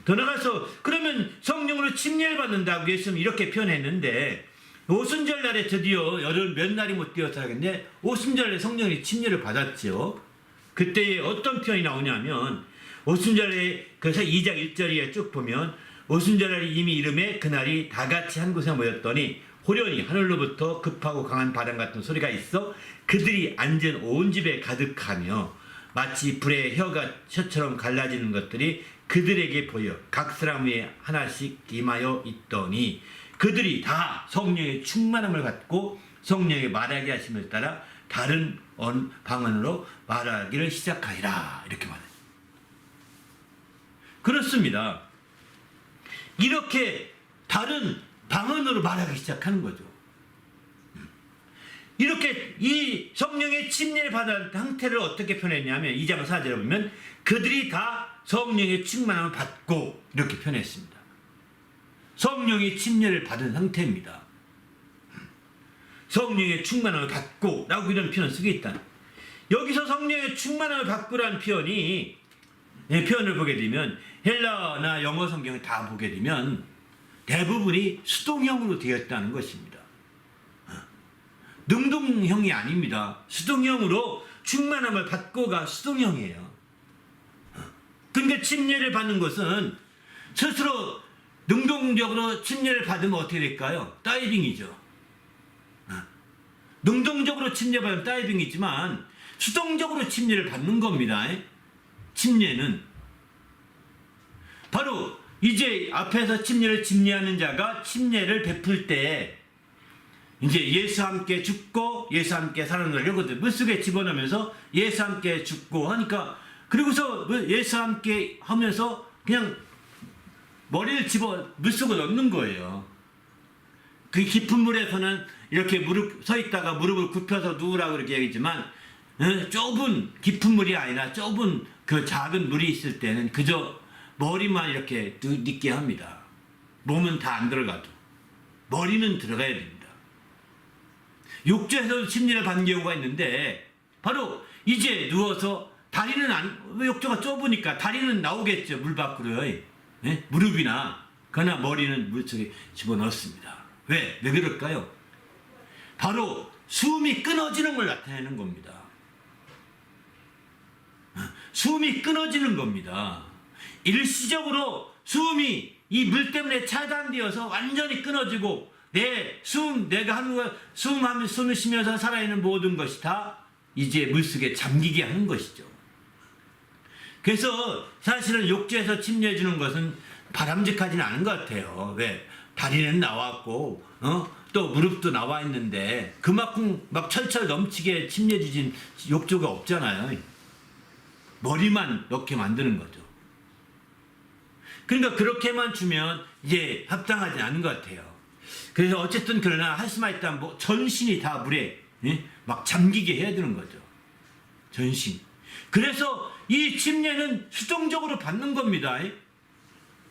더 나가서 그러면 성령으로 침례를 받는다고 예수님은 이렇게 표현했는데, 오순절 날에 드디어 열흘 몇 날이 못 되어서 하겠는데 오순절에 성령이 침례를 받았죠. 그때 어떤 표현이 나오냐면, 오순절에 그래서 2장 1절에 쭉 보면, 오순절날에 이미 이름에 그날이 다 같이 한 곳에 모였더니 호련히 하늘로부터 급하고 강한 바람 같은 소리가 있어 그들이 앉은 온 집에 가득하며, 마치 불의 혀처럼 갈라지는 것들이 그들에게 보여 각 사람 위에 하나씩 임하여 있더니, 그들이 다 성령의 충만함을 받고 성령의 말하게 하심을 따라 다른 방언으로 말하기를 시작하리라. 이렇게 말해요. 그렇습니다. 이렇게 다른 방언으로 말하기 시작하는 거죠. 이렇게 이 성령의 침례를 받은 상태를 어떻게 표현했냐면, 2장 4절에 보면 그들이 다 성령의 충만함을 받고 이렇게 표현했습니다. 성령의 침례를 받은 상태입니다. 성령의 충만함을 받고 라고 이런 표현을 쓰고 있다. 여기서 성령의 충만함을 받고라는 표현을 보게 되면, 헬라나 영어 성경을 다 보게 되면 대부분이 수동형으로 되었다는 것입니다. 능동형이 아닙니다. 수동형으로 충만함을 받고가 수동형이에요. 그러니까 침례를 받는 것은 스스로 능동적으로 침례를 받으면 어떻게 될까요? 다이빙이죠. 능동적으로 침례받으면 다이빙이지만 수동적으로 침례를 받는 겁니다. 침례는 바로 이제 앞에서 침례를 집례하는 자가 침례를 베풀 때 이제 예수와 함께 죽고 예수와 함께 살아나는 이러거든. 물속에 집어넣으면서 예수와 함께 죽고 하니까, 그리고서 예수와 함께 하면서 그냥 머리를 집어 물속에 넣는 거예요. 그 깊은 물에서는 이렇게 서 있다가 무릎을 굽혀서 누우라고 그렇게 얘기하지만, 좁은 깊은 물이 아니라 좁은 그 작은 물이 있을 때는 그저 머리만 이렇게 눕게 합니다. 몸은 다 안 들어가도 머리는 들어가야 됩니다. 욕조에서도 침례를 받는 경우가 있는데, 바로 이제 누워서 다리는 욕조가 좁으니까 다리는 나오겠죠. 물 밖으로. 무릎이나 그러나 머리는 물속에 집어넣습니다. 왜 그럴까요? 바로 숨이 끊어지는 걸 나타내는 겁니다. 숨이 끊어지는 겁니다. 일시적으로 숨이 이 물 때문에 차단되어서 완전히 끊어지고, 내가 하는 거, 숨을 쉬면서 살아있는 모든 것이 다 이제 물속에 잠기게 하는 것이죠. 그래서 사실은 욕조에서 침례해 주는 것은 바람직하지는 않은 것 같아요. 왜? 다리는 나왔고, 또 무릎도 나와 있는데, 그만큼 막 철철 넘치게 침례해 주신 욕조가 없잖아요. 머리만 넣게 만드는 거죠. 그러니까 그렇게만 주면 이제 합당하지 않은 것 같아요. 그래서 어쨌든 그러나 할 수만 있다면 전신이 다 물에 막 잠기게 해야 되는 거죠. 전신. 그래서 이 침례는 수동적으로 받는 겁니다.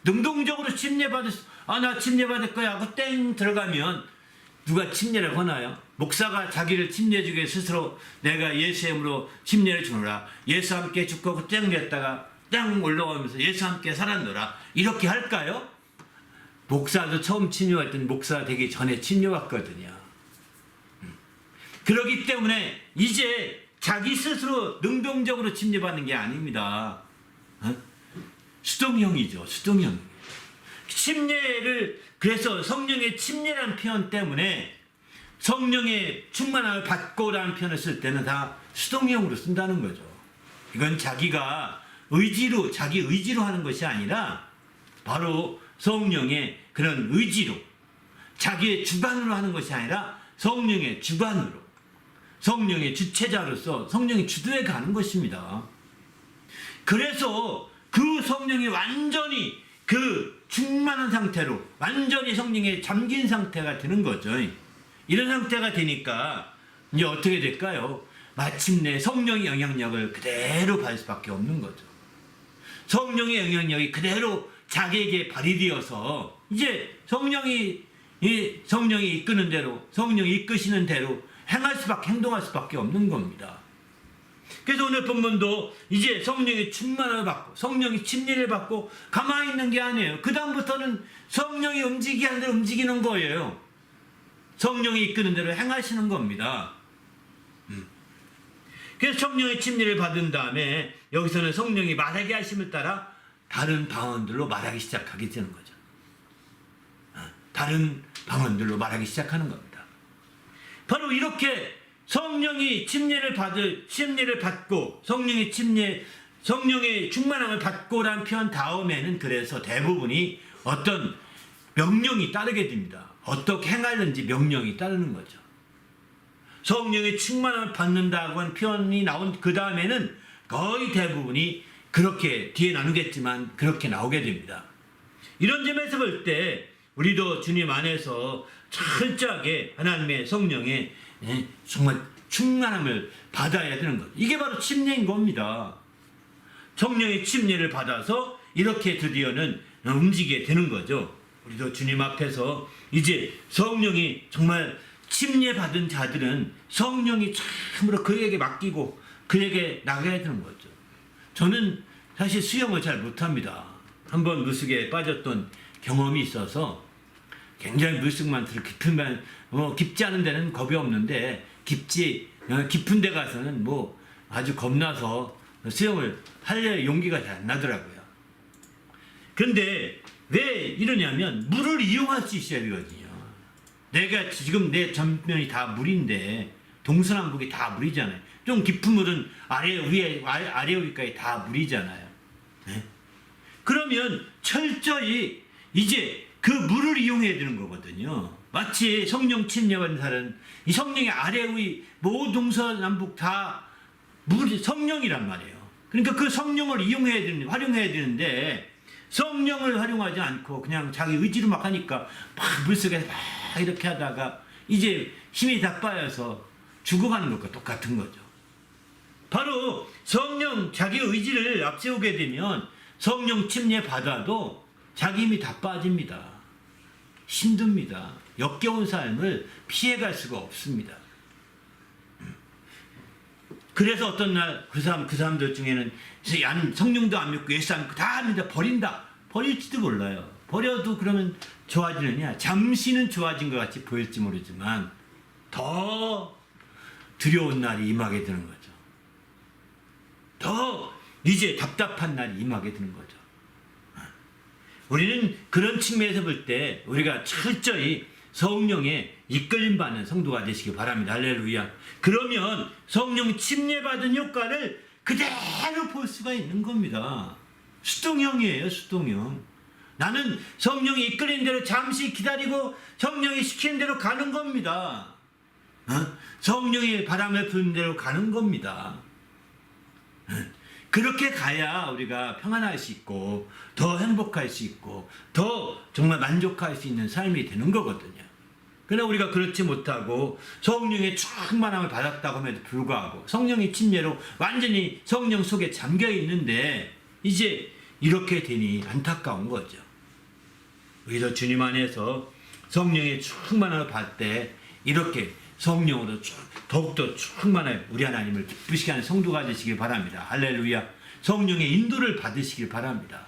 능동적으로 나 침례 받을 거야 하고 땡 들어가면 누가 침례를 권하요? 목사가 자기를 침례주게 스스로 내가 예수의 이름으로 침례를 주노라, 예수와 함께 죽고 땡 됐다가 땅 올라오면서 예수와 함께 살았노라, 이렇게 할까요? 목사도 처음 침례할 때는 목사 되기 전에 침례받거든요. 그렇기 때문에 이제 자기 스스로 능동적으로 침례받는 게 아닙니다. 수동형이죠. 수동형. 침례를, 그래서 성령의 침례라는 표현 때문에 성령의 충만함을 받고라는 표현을 쓸 때는 다 수동형으로 쓴다는 거죠. 이건 자기가 자기 의지로 하는 것이 아니라 바로 성령의 그런 의지로, 자기의 주관으로 하는 것이 아니라 성령의 주관으로, 성령의 주체자로서 성령의 주도에 가는 것입니다. 그래서 그 성령이 완전히 그 충만한 상태로 완전히 성령에 잠긴 상태가 되는 거죠. 이런 상태가 되니까 이제 어떻게 될까요? 마침내 성령의 영향력을 그대로 받을 수밖에 없는 거죠. 성령의 영향력이 그대로 자기에게 발휘되어서 이제 성령이 이끄는 대로, 성령이 이끄시는 대로 행동할 수밖에 없는 겁니다. 그래서 오늘 본문도 이제 성령의 충만함을 받고 성령이 침례를 받고 가만히 있는 게 아니에요. 그 다음부터는 성령이 움직이게 하는 대로 움직이는 거예요. 성령이 이끄는 대로 행하시는 겁니다. 그래서 성령의 침례를 받은 다음에 여기서는 성령이 말하게 하심을 따라 다른 방언들로 말하기 시작하게 되는 거죠. 다른 방언들로 말하기 시작하는 겁니다. 바로 이렇게 성령이 침례를 받고 성령의 충만함을 받고라는 표현 다음에는 그래서 대부분이 어떤 명령이 따르게 됩니다. 어떻게 행하는지 명령이 따르는 거죠. 성령의 충만함을 받는다고 하는 표현이 나온 그 다음에는 거의 대부분이 그렇게 뒤에 나누겠지만 그렇게 나오게 됩니다. 이런 점에서 볼 때 우리도 주님 안에서 철저하게 하나님의 성령의 정말 충만함을 받아야 되는 것. 이게 바로 침례인 겁니다. 성령의 침례를 받아서 이렇게 드디어는 움직이게 되는 거죠. 우리도 주님 앞에서 이제 성령이 정말 침례 받은 자들은 성령이 참으로 그에게 맡기고 그에게 나가야 되는 거죠. 저는 사실 수영을 잘 못합니다. 한번 물속에 빠졌던 경험이 있어서 굉장히 물속만 깊지 않은 데는 겁이 없는데 깊은 데 가서는 뭐 아주 겁나서 수영을 할 용기가 잘 안 나더라고요. 그런데 왜 이러냐면 물을 이용할 수 있어야 되거든요. 내가 지금 내 전면이 다 물인데 동서남북이 다 물이잖아요. 좀 깊은 물은 아래 위까지 다 물이잖아요. 네? 그러면 철저히 이제 그 물을 이용해야 되는 거거든요. 마치 성령 침례받은 사람은 이 성령의 아래 위 모든 동서남북 다 물이 성령이란 말이에요. 그러니까 그 성령을 활용해야 되는데 성령을 활용하지 않고 그냥 자기 의지로 막 하니까 막 물속에서 막 이렇게 하다가 이제 힘이 다 빠져서 죽어가는 것과 똑같은 거죠. 바로 자기 의지를 앞세우게 되면 성령 침례 받아도 자기 힘이 다 빠집니다. 힘듭니다. 역겨운 삶을 피해갈 수가 없습니다. 그래서 어떤 날 그 사람들 중에는 성령도 안 믿고 예수 안 믿고 다 합니다. 버릴지도 몰라요. 버려도 그러면 좋아지느냐? 잠시는 좋아진 것 같이 보일지 모르지만 더 두려운 날이 임하게 되는 거죠. 더 이제 답답한 날이 임하게 되는 거죠. 우리는 그런 측면에서 볼 때 우리가 철저히 성령에 이끌림 받는 성도가 되시기 바랍니다. 할렐루야. 그러면 성령 침례받은 효과를 그대로 볼 수가 있는 겁니다. 수동형이에요. 수동형. 나는 성령이 이끌린 대로 잠시 기다리고 성령이 시키는 대로 가는 겁니다. 성령이 바람을 부는 대로 가는 겁니다. 그렇게 가야 우리가 평안할 수 있고 더 행복할 수 있고 더 정말 만족할 수 있는 삶이 되는 거거든요. 그러나 우리가 그렇지 못하고 성령의 충만함을 받았다고 함에도 불구하고 성령의 침례로 완전히 성령 속에 잠겨 있는데 이제 이렇게 되니 안타까운 거죠. 우리도 주님 안에서 성령의 충만함을 받을 때 이렇게 성령으로 더욱더 충만하게 우리 하나님을 기쁘시게 하는 성도가 되시길 바랍니다. 할렐루야. 성령의 인도를 받으시길 바랍니다.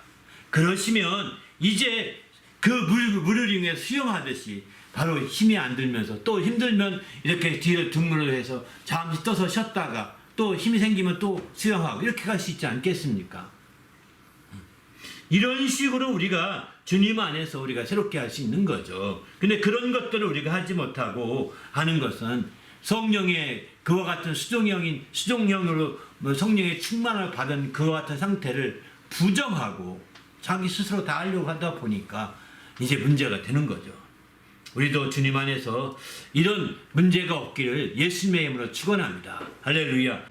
그러시면 이제 그 물을 이용해서 수영하듯이 바로 힘이 안 들면서 또 힘들면 이렇게 뒤를 등물을 해서 잠시 떠서 쉬었다가 또 힘이 생기면 또 수영하고 이렇게 갈 수 있지 않겠습니까? 이런 식으로 우리가 주님 안에서 우리가 새롭게 할 수 있는 거죠. 근데 그런 것들을 우리가 하지 못하고 하는 것은 성령의 그와 같은 수종형으로 성령의 충만을 받은 그와 같은 상태를 부정하고 자기 스스로 다 하려고 하다 보니까 이제 문제가 되는 거죠. 우리도 주님 안에서 이런 문제가 없기를 예수님의 이름으로 축원합니다. 할렐루야.